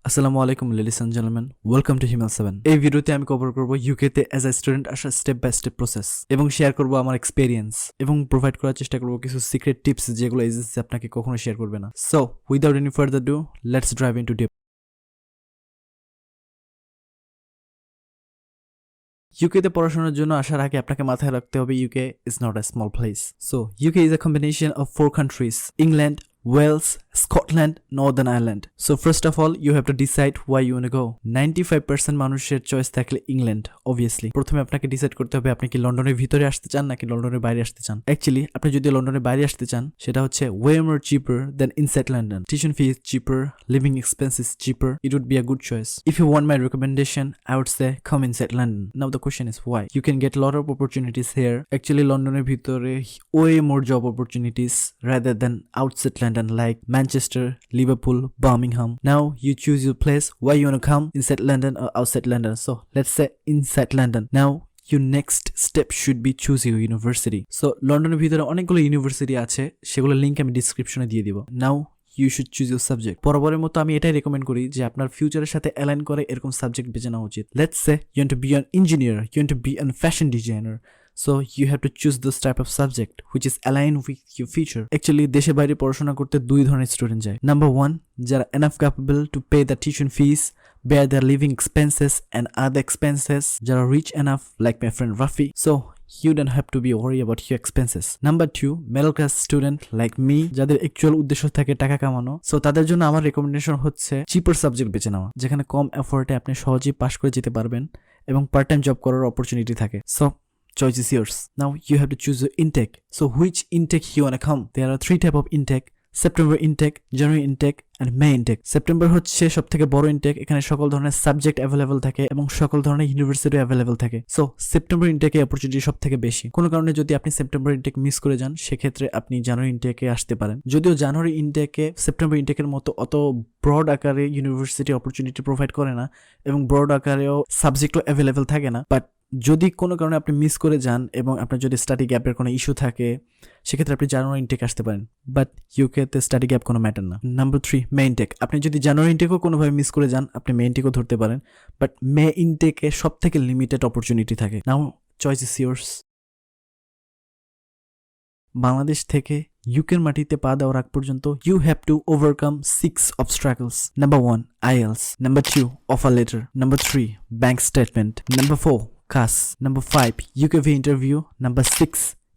আসসালামু আলাইকুম ladies and gentlemen, welcome to Himal 7. এই ভিডিওতে আমি কভার করব ইউকেতে অ্যাজ আ স্টুডেন্ট আসার স্টেপ বাই স্টেপ প্রসেস এবং শেয়ার করব আমার এক্সপেরিয়েন্স এবং প্রোভাইড করার চেষ্টা করব কিছু সিক্রেট টিপস যেগুলো এজেন্সি আপনাকে কখনো শেয়ার করবে না। So without any further do, let's drive into deep. ইউকেতে পড়াশোনার জন্য আসার আগে আপনাকে মাথায় রাখতে হবে UK is not a small place. So UK is a combination of 4 countries: England, Wales, Scotland, Northern Ireland. So first of all, you have to decide where you want to go. 95% মানুষের choice থাকলে England, obviously। প্রথমে আপনাকে decide করতে হবে আপনি কি লন্ডনের ভিতরে আসতে চান নাকি লন্ডনের বাইরে আসতে চান। অ্যাকচুয়ালি আপনি যদি লন্ডনের বাইরে আসতে চান সেটা হচ্ছে way more cheaper than inside London. Tuition fee is cheaper, living expense is cheaper. It would be a good choice. If you want my recommendation, I would say come inside London. Now the question is why? You can get a lot of opportunities here. Actually লন্ডনের ভিতরে way more job opportunities rather than outside London like Manchester, Liverpool, Birmingham. Now you choose your place where you want to come, inside London or outside London. So let's say inside London. Now your next step should be choose your university. So লন্ডনের ভিতরে অনেকগুলো university আছে, সেগুলোর link আমি ডেসক্রিপশনে দিয়ে দিব। Now you should choose your subject. বরাবরের মতো আমি এটাই রেকমেন্ড করি যে আপনার ফিউচারের সাথে অ্যালাইন করে এরকম সাবজেক্ট বেছে নেওয়া উচিত। Let's say you want to be an engineer, you want to be a fashion designer. So you have to choose this type of subject which is aligned with your future. Actually দেশে বাইরে পড়াশোনা করতে দুই ধরনের student যায়। Number 1, যারা enough capable to pay the tuition fees, bear their living expenses and other expenses, যারা rich enough like my friend Rafi. So you don't have to be worried about your expenses. Number 2, middle class student like me, যাদের actual উদ্দেশ্য থাকে টাকা কামানো। So তাদের জন্য আমার recommendation হচ্ছে চিপার সাবজেক্ট বেছে নেওয়া, যেখানে কম এফোর্টে আপনি সহজেই পাস করে যেতে পারবেন এবং পার্ট টাইম জব করার অপরচুনিটি থাকে। So choice is yours. Now you have to choose your intake. So which intake you wanna come? There are 3 type of intake: September intake, January intake and May intake. September হচ্ছে সবথেকে বড় intact. এখানে সকল ধরনের subject available থাকে এবং সকল ধরনের ইউনিভার্সিটি অ্যাভেলেবল থাকে। সো সেপ্টেম্বর ইনটেকে অপরচুনিটি সবথেকে বেশি। কোনো কারণে যদি আপনি সেপ্টেম্বর ইনটেক মিস করে যান সেক্ষেত্রে আপনি জানুয়ারি ইনটেকে আসতে পারেন। যদিও জানুয়ারি ইনটেকে সেপ্টেম্বর ইনটেকের মতো অত ব্রড আকারে ইউনিভার্সিটি অপরচুনিটি প্রোভাইড করে না এবং ব্রড আকারেও সাবজেক্টও অ্যাভেলেবল থাকে না। বাট যদি কোনো কারণে আপনি মিস করে যান এবং আপনার যদি স্টাডি গ্যাপের কোনো ইস্যু থাকে সেক্ষেত্রে আপনি জানুয়ারি ইনটেক আসতে পারেন। বাট ইউকেতে স্টাডি গ্যাপ কোনো ম্যাটার না। নাম্বার 3, মে ইনটেক। আপনি যদি জানুয়ারি ইনটেকও কোনোভাবে মিস করে যান আপনি মে ইনটেকও ধরতে পারেন। বাট মে ইনটেকে সব থেকে লিমিটেড অপরচুনিটি থাকে। Now choice is years. Bangladesh থেকে ইউকের মাটিতে পা দেওয়ার আগ পর্যন্ত you have to overcome 6 obstacles. Number 1, IELTS. Number 2, offer letter. Number 3, bank statement. Number 4, CAS. Number 5, UKV interview. Number 6,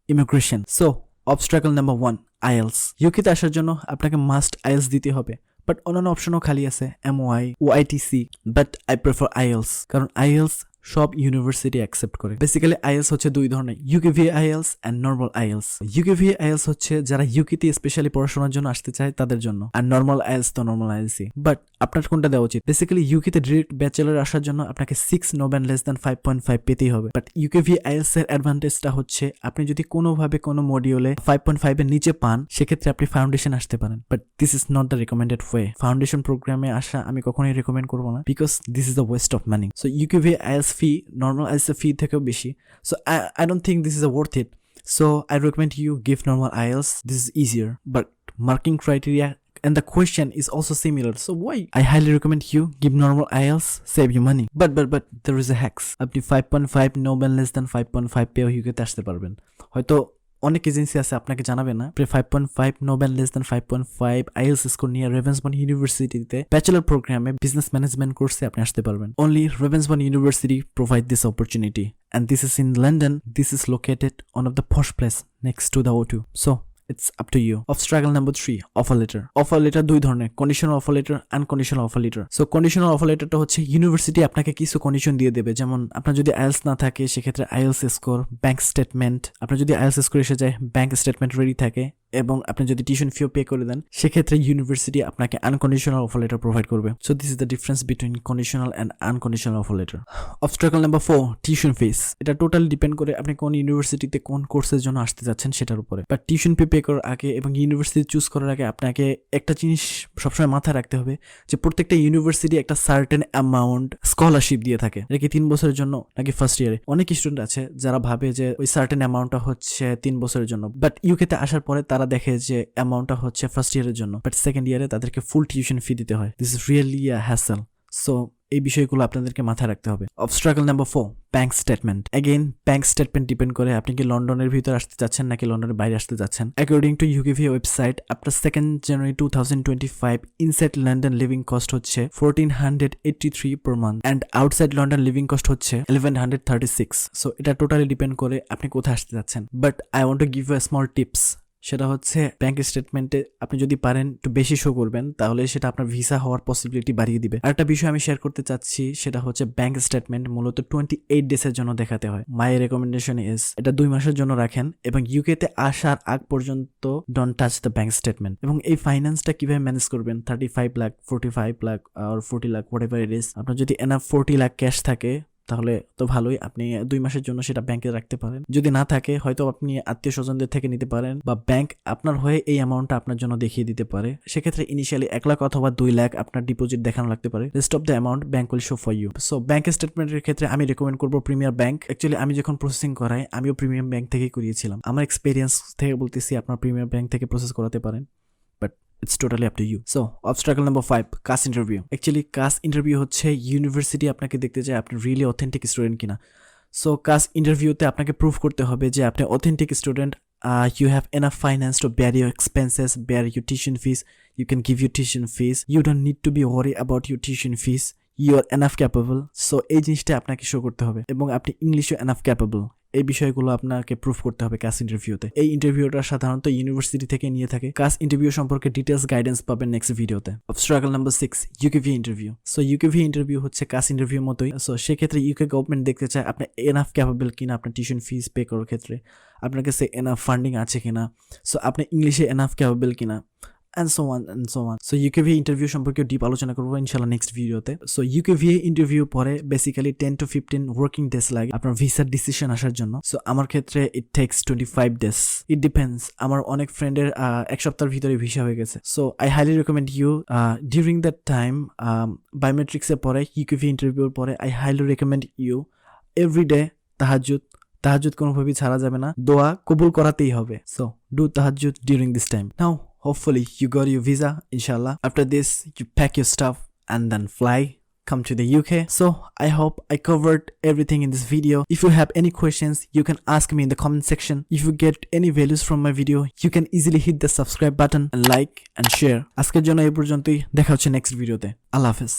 immigration. So obstacle number 1, IELTS. ইউকেতে আসার জন্য আপনাকে মাস্ট IELTS দিতে হবে। বাট অন্যান্য অপশনও খালি আছে, MOI, OITC, but I prefer IELTS কারণ IELTS সব ইউনিভার্সিটি অ্যাকসেপ্ট করে। বেসিক্যালি IELTS হচ্ছে দুই ধরনের, ইউকেভি IELTS and normal IELTS। ইউকেভি IELTS হচ্ছে যারা ইউকেতে স্পেশালি পড়াশোনার জন্য আসতে চায় তাদের জন্য, আর নর্মাল IELTS তো নর্মাল IELTS। বাট আপনার কোনটা দেওয়া উচিত? বেসিক্যালি ইউকেতে ডিরেক্ট ব্যাচেলর আসার জন্য আপনাকে 6 নো ব্যান্ড লেস দ্যান 5.5 পেতেই হবে। বাট ইউকেভি IELTS এর অ্যাডভান্টেজটা হচ্ছে আপনি যদি কোনোভাবে কোনো মডিউলে 5.5 এর নিচে পান সেক্ষেত্রে আপনি ফাউন্ডেশন আসতে পারেন। But this is not the recommended way. Foundation প্রোগ্রামে আসা আমি কখনোই রেকমেন্ড করবো না, because this is the waste of money. So UKVI IELTS fee normal IELTS fee থেকেও বেশি। So I don't think this is worth it. So I recommend you give normal IELTS. This is easier, but marking criteria and the question is also similar. So why? I highly recommend you give normal IELTS, save your money. But there is a hacks. আপনি 5.5 no band less than 5.5 পেও ইউকেতে আসতে পারবেন। হয়তো অনেক agency আছে আপনাকে জানাবে না। 5.5 no band less than 5.5 IELTS score নিয়ে রেভেন্সবর্ন ইউনিভার্সিটিতে ব্যাচেলর প্রোগ্রামে বিজনেস ম্যানেজমেন্ট কোর্সে আপনি আসতে পারবেন। Only Ravensbourne University provide this opportunity and this is in London. This is located one of the posh place next to the O2. So it's up to you. Obstacle number 3, offer letter. Offer letter দুই ধরনের, conditional offer letter, unconditional offer letter. So conditional offer লেটারটা হচ্ছে university আপনাকে কিছু condition দিয়ে দেবে, যেমন আপনার যদি IELTS না থাকে সেক্ষেত্রে IELTS স্কোর, ব্যাংক স্টেটমেন্ট। আপনার যদি IELTS স্কোর এসে যায় ব্যাংক স্টেটমেন্ট রেডি থাকে এবং আপনি যদি টিউশন ফিও পে করে দেন সেক্ষেত্রে ইউনিভার্সিটি আপনাকে আনকন্ডিশনাল অফার লেটার প্রোভাইড করবে। So this is the difference between conditional and unconditional offer letter. Obstacle number 4, tuition fees. এটা টোটালি ডিপেন্ড করে আপনি কোন ইউনিভার্সিটিতে কোন কোর্সের জন্য আসতে যাচ্ছেন সেটার উপরে। বাট টিউশন পে করার আগে এবং ইউনিভার্সিটি চুজ করার আগে আপনাকে একটা জিনিস সবসময় মাথায় রাখতে হবে যে প্রত্যেকটা ইউনিভার্সিটি একটা সার্টেন অ্যামাউন্ট স্কলারশিপ দিয়ে থাকে। এটা কি 3 বছরের জন্য নাকি ফার্স্ট ইয়ারে? অনেক স্টুডেন্ট আছে যারা ভাবে যে ওই সার্টেন অ্যামাউন্টটা হচ্ছে 3 বছরের জন্য, বাট ইউকেতে আসার পরে তারা তারা দেখে যে অ্যামাউন্টটা হচ্ছে ফার্স্ট ইয়ারের জন্য, বাট সেকেন্ড ইয়ারে তাদেরকে ফুল টিউশন ফি দিতে হয়। This is really a hassle. So এই বিষয়গুলো আপনাদেরকে মাথায় রাখতে হবে। Obstacle number 4, bank statement. Again bank statement depend করে আপনি কি লন্ডনের ভিতরে আসতে যাচ্ছেন নাকি লন্ডনের বাইরে আসতে যাচ্ছেন। According to UKVI website, after 2nd January 2025 inside London living cost হচ্ছে 1483 per month and outside London living cost হচ্ছে 1136। সো এটা টোটালি ডিপেন্ড করে আপনি কোথায় আসতে যাচ্ছেন। But I want to give you a small tips. সেটা হচ্ছে ব্যাংক স্টেটমেন্টে আপনি যদি পারেন একটু বেশি শো করবেন, তাহলে সেটা আপনার ভিসা হওয়ার পসিবিলিটি বাড়িয়ে দিবে। আরেকটা বিষয় আমি শেয়ার করতে চাচ্ছি, সেটা হচ্ছে ব্যাংক স্টেটমেন্ট মূলত 28 ডেজের জন্য দেখাতে হয়। মাই রেকমেন্ডেশন ইজ এটা 2 মাসের জন্য রাখেন এবং ইউকেতে আসার আগ পর্যন্ত don't touch the bank statement. এবং এই ফাইন্যান্সটা কিভাবে ম্যানেজ করবেন, 35 লাখ 45 লাখ আর 40 lakh what ever it is, আপনার যদি এনাফ 40 লাখ ক্যাশ থাকে তাহলে তো ভালোই, আপনি 2 মাসের জন্য সেটা ব্যাংকে রাখতে পারেন। যদি না থাকে হয়তো আপনি আত্মীয় স্বজনদের থেকে নিতে পারেন বা ব্যাংক আপনার হয়ে এই অ্যামাউন্টটা আপনার জন্য দেখিয়ে দিতে পারে। সেক্ষেত্রে ইনিশিয়ালি 1 লাখ অথবা 2 লাখ আপনার ডিপোজিট দেখানো লাগতে পারে। Rest of the amount bank will show for you. So bank স্টেটমেন্টের ক্ষেত্রে আমি রেকমেন্ড করবো প্রিমিয়ার ব্যাংক। অ্যাকচুয়ালি আমি যখন প্রসেসিং করাই আমিও প্রিমিয়াম ব্যাংক থেকেই করিয়েছিলাম। আমার এক্সপিরিয়েন্স থেকে বলতেছি আপনার প্রিমিয়ার ব্যাংক থেকে প্রসেস করাতে পারেন, but it's totally up to you. So obstacle number 5, CAS interview. Actually CAS interview হচ্ছে ইউনিভার্সিটি আপনাকে দেখতে চায় আপনি রিয়েলি অথেন্টিক স্টুডেন্ট কিনা। সো CAS ইন্টারভিউতে আপনাকে প্রুভ করতে হবে যে আপনি authentic student, you have enough finance to bear your expenses, bear your tuition fees, you can give your tuition fees, you don't need to be worried about your tuition fees, you are enough capable. So এই জিনিসটা আপনাকে show করতে হবে এবং আপনি ইংলিশে enough capable। এই বিষয়গুলো আপনাকে প্রুফ করতে হবে CAS ইন্টারভিউতে। এই ইন্টারভিউটা সাধারণত ইউনিভার্সিটি থেকে নিয়ে থাকে। CAS ইন্টারভিউ সম্পর্কে ডিটেলস গাইডেন্স পাবেন নেক্সট ভিডিওতে। অবস্ট্রাগল নাম্বার 6, ইউকেভি ইন্টারভিউ। সো ইউকেভি ইন্টারভিউ হচ্ছে CAS ইন্টারভিউর মতোই। সো সেক্ষেত্রে ইউকে গভর্নমেন্ট দেখতে চায় আপনি এনাফ ক্যাপেবল কিনা আপনার টিউশন ফিস পে করার ক্ষেত্রে, আপনার কাছে এনাফ ফান্ডিং আছে কিনা, সো আপনি ইংলিশে এনাফ ক্যাপেবল কিনা, and so on and so on. So UKVA interview সম্পর্কে ডিপ আলোচনা করবো ইনশাআল্লাহ নেক্সট ভিডিওতে। সো UKVA ইন্টারভিউ পরে বেসিক্যালি 10 to 15 ওয়ার্কিং ডেজ লাগে আপনার ভিসার ডিসিশন আসার জন্য। সো আমার ক্ষেত্রে it takes 25 days. It depends, আমার অনেক ফ্রেন্ডের 1 সপ্তাহের ভিতরে ভিসা হয়ে গেছে। So I highly recommend you during that time বায়োমেট্রিক্সের পরে UKVA ইন্টারভিউর পরে I highly recommend you everyday তাহাজ্জুদ কোনোভাবেই ছাড়া যাবে না, দোয়া কবুল করাতেই হবে। সো ডু তাহাজ্জুদ during this time. Now hopefully you got your visa, inshallah. After this, you pack your stuff and then fly, come to the UK. So I hope I covered everything in this video. If you have any questions, you can ask me in the comment section. If you get any values from my video, you can easily hit the subscribe button and like and share. আজকের জন্য এই পর্যন্তই, দেখা হচ্ছে next ভিডিওতে। আল্লাহ হাফেজ।